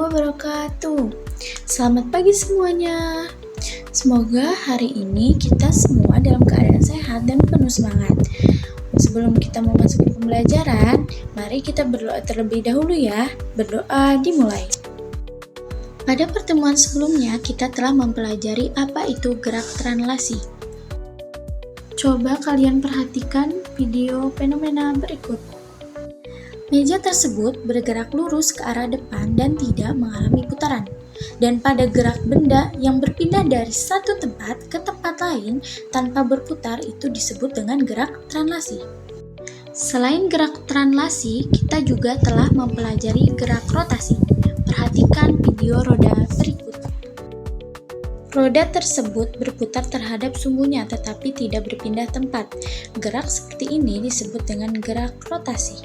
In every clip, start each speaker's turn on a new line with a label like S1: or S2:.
S1: wabarakatuh. Selamat pagi semuanya. Semoga hari ini kita semua dalam keadaan sehat dan penuh semangat. Sebelum kita memasuki pembelajaran, mari kita berdoa terlebih dahulu ya. Berdoa dimulai. Pada pertemuan sebelumnya, kita telah mempelajari apa itu gerak translasi. Coba kalian perhatikan video fenomena berikut. Meja tersebut bergerak lurus ke arah depan dan tidak mengalami putaran. Dan pada gerak benda yang berpindah dari satu tempat ke tempat lain tanpa berputar itu disebut dengan gerak translasi. Selain gerak translasi, kita juga telah mempelajari gerak rotasi. Perhatikan video roda berikut. Roda tersebut berputar terhadap sumbunya tetapi tidak berpindah tempat. Gerak seperti ini disebut dengan gerak rotasi.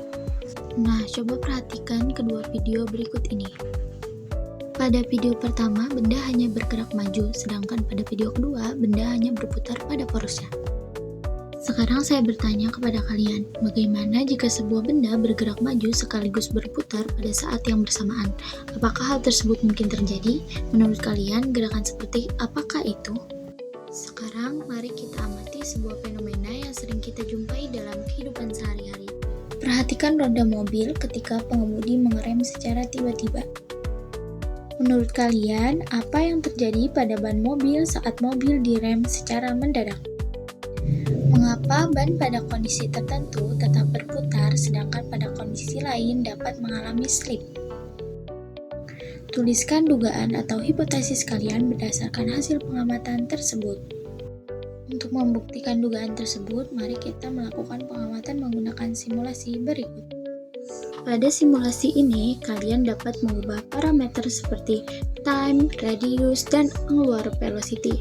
S1: Nah, coba perhatikan kedua video berikut ini. Pada video pertama, benda hanya bergerak maju, sedangkan pada video kedua, benda hanya berputar pada porosnya. Sekarang saya bertanya kepada kalian, bagaimana jika sebuah benda bergerak maju sekaligus berputar pada saat yang bersamaan? Apakah hal tersebut mungkin terjadi? Menurut kalian, gerakan seperti apakah itu? Sekarang, mari kita amati sebuah fenomena yang sering kita jumpai dalam kehidupan sehari-hari. Perhatikan roda mobil ketika pengemudi mengerem secara tiba-tiba. Menurut kalian, apa yang terjadi pada ban mobil saat mobil direm secara mendadak? Mengapa ban pada kondisi tertentu tetap berputar sedangkan pada kondisi lain dapat mengalami slip? Tuliskan dugaan atau hipotesis kalian berdasarkan hasil pengamatan tersebut. Untuk membuktikan dugaan tersebut, mari kita melakukan pengamatan menggunakan simulasi berikut. Pada simulasi ini, kalian dapat mengubah parameter seperti time, radius, dan angular velocity.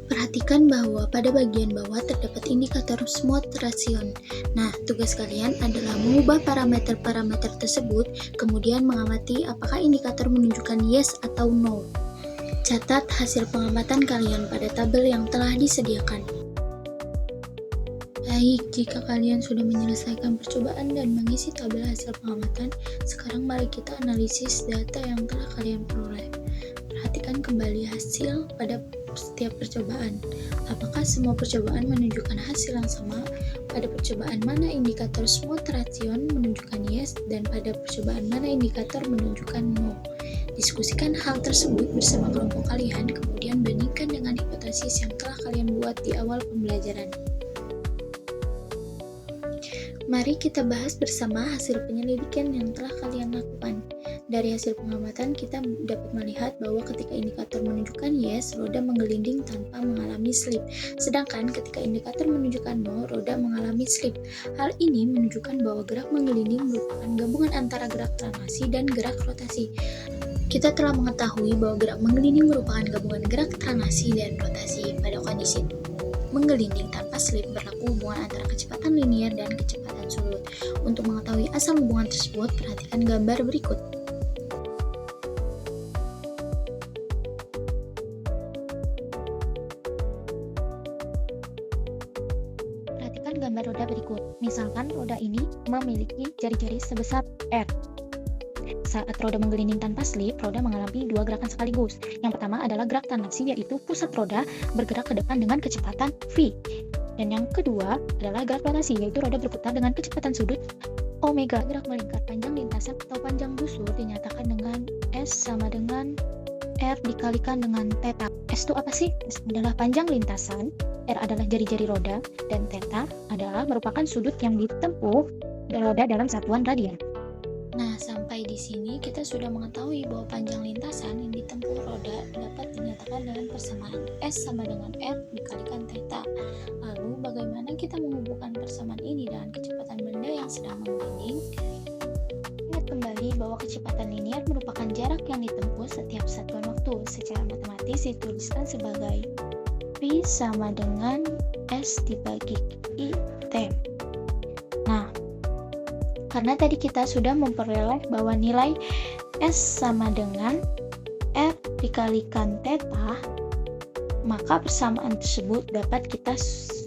S1: Perhatikan bahwa pada bagian bawah terdapat indikator smooth ration. Nah, tugas kalian adalah mengubah parameter-parameter tersebut, kemudian mengamati apakah indikator menunjukkan yes atau no. Catat hasil pengamatan kalian pada tabel yang telah disediakan. Baik, jika kalian sudah menyelesaikan percobaan dan mengisi tabel hasil pengamatan, sekarang mari kita analisis data yang telah kalian peroleh. Perhatikan kembali hasil pada setiap percobaan. Apakah semua percobaan menunjukkan hasil yang sama? Pada percobaan mana indikator smooth ration menunjukkan yes, dan pada percobaan mana indikator menunjukkan no? Diskusikan hal tersebut bersama kelompok kalian, kemudian bandingkan dengan hipotesis yang telah kalian buat di awal pembelajaran. Mari kita bahas bersama hasil penyelidikan yang telah kalian lakukan. Dari hasil pengamatan, kita dapat melihat bahwa ketika indikator menunjukkan yes, roda menggelinding tanpa mengalami slip. Sedangkan ketika indikator menunjukkan no, roda mengalami slip. Hal ini menunjukkan bahwa gerak menggelinding merupakan gabungan antara gerak translasi dan gerak rotasi. Kita telah mengetahui bahwa gerak menggelinding merupakan gabungan gerak translasi dan rotasi. Pada kondisi menggelinding tanpa slip, berlaku hubungan antara kecepatan linier dan kecepatan sudut. Untuk mengetahui asal hubungan tersebut, perhatikan gambar berikut. Perhatikan gambar roda berikut. Misalkan roda ini memiliki jari-jari sebesar R. Saat roda menggelinding tanpa slip, roda mengalami dua gerakan sekaligus. Yang pertama adalah gerak translasi, yaitu pusat roda bergerak ke depan dengan kecepatan V. Dan yang kedua adalah gerak rotasi, yaitu roda berputar dengan kecepatan sudut omega. Gerak melingkar panjang lintasan atau panjang busur dinyatakan dengan S sama dengan R dikalikan dengan theta. S itu apa sih? S adalah panjang lintasan, R adalah jari-jari roda, dan theta adalah merupakan sudut yang ditempuh roda dalam satuan radian. Nah, sampai di sini kita sudah mengetahui bahwa panjang lintasan yang ditempuh roda dapat dinyatakan dengan persamaan S sama dengan R dikalikan theta. Lalu, bagaimana kita menghubungkan persamaan ini dengan kecepatan benda yang sedang menggelinding? Ingat kembali bahwa kecepatan linier merupakan jarak yang ditempuh setiap satuan waktu. Secara matematis dituliskan sebagai V sama dengan S dibagi I T. Nah, karena tadi kita sudah memperoleh bahwa nilai S sama dengan R dikalikan theta, maka persamaan tersebut dapat kita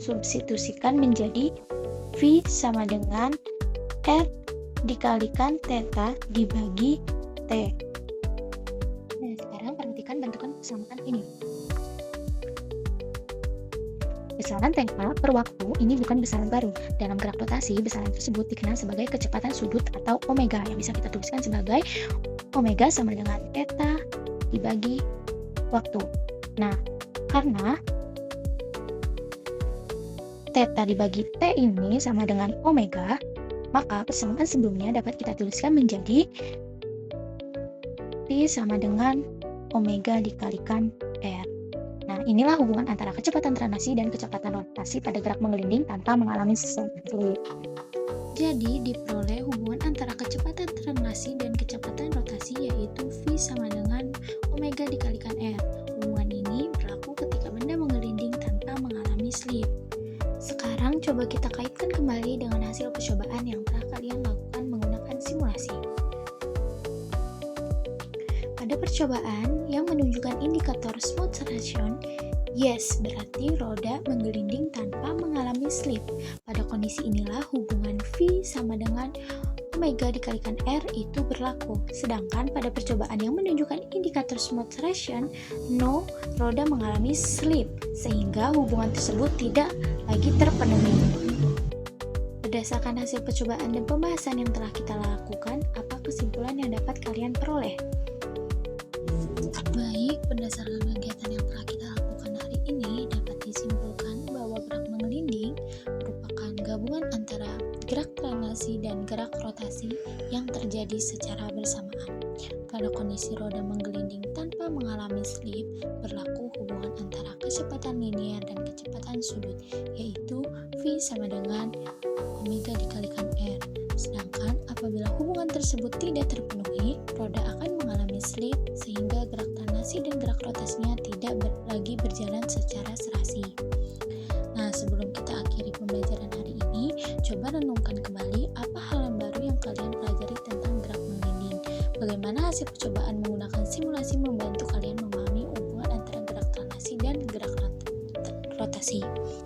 S1: substitusikan menjadi V sama dengan R dikalikan theta dibagi T.
S2: kesamaan ini. Besaran tempo per waktu ini bukan besaran baru. Dalam gerak rotasi, besaran tersebut dikenal sebagai kecepatan sudut atau omega, yang bisa kita tuliskan sebagai omega sama dengan theta dibagi waktu. Nah, karena theta dibagi T ini sama dengan omega, maka persamaan sebelumnya dapat kita tuliskan menjadi P sama dengan omega dikalikan R. Nah, inilah hubungan antara kecepatan translasi dan kecepatan rotasi pada gerak menggelinding tanpa mengalami slip.
S1: Jadi, diperoleh hubungan antara kecepatan translasi dan kecepatan rotasi yaitu V sama dengan omega dikalikan R. Hubungan ini berlaku ketika benda menggelinding tanpa mengalami slip. Sekarang coba kita kaitkan kembali dengan hasil percobaan yang telah kalian lakukan menggunakan simulasi. Pada percobaan yang menunjukkan indikator smooth rotation, yes, berarti roda menggelinding tanpa mengalami slip. Pada kondisi inilah hubungan V sama dengan omega dikalikan R itu berlaku. Sedangkan pada percobaan yang menunjukkan indikator smooth rotation, no, roda mengalami slip, sehingga hubungan tersebut tidak lagi terpenuhi. Berdasarkan hasil percobaan dan pembahasan yang telah kita lakukan, apa kesimpulan yang dapat kalian peroleh? Baik, berdasarkan kegiatan yang telah kita lakukan hari ini, dapat disimpulkan bahwa gerak menggelinding merupakan gabungan antara gerak translasi dan gerak rotasi yang terjadi secara bersamaan. Pada kondisi roda menggelinding tanpa mengalami slip, berlaku hubungan antara kecepatan linier dan kecepatan sudut, yaitu V sama dengan omega dikalikan R. Sedangkan apabila hubungan tersebut tidak terpenuhi, roda akan mengalami slip sehingga gerak translasi dan gerak rotasinya tidak lagi berjalan secara serasi. Nah, sebelum kita akhiri pembelajaran hari ini, coba renungkan kembali apa hal yang baru yang kalian pelajari tentang gerak menggelinding. Bagaimana hasil percobaan menggunakan simulasi membantu kalian memahami hubungan antara gerak translasi dan gerak rotasi.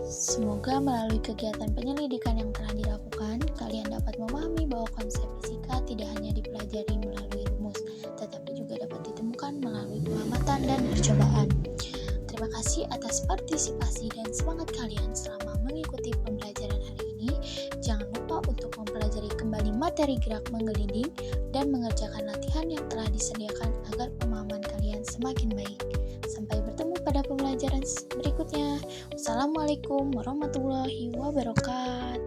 S1: Semoga melalui kegiatan penyelidikan yang telah dilakukan, kalian dapat memahami bahwa konsep fisika tidak hanya dipelajari melalui rumus, tetapi juga dapat ditemukan melalui pengamatan dan percobaan. Terima kasih atas partisipasi dan semangat kalian selama mengikuti pembelajaran hari ini. Jangan lupa untuk mempelajari kembali materi gerak menggelinding dan mengerjakan latihan yang telah disediakan agar pemahaman kalian semakin baik. Sampai bertemu pada pembelajaran berikutnya. Wassalamualaikum warahmatullahi wabarakatuh.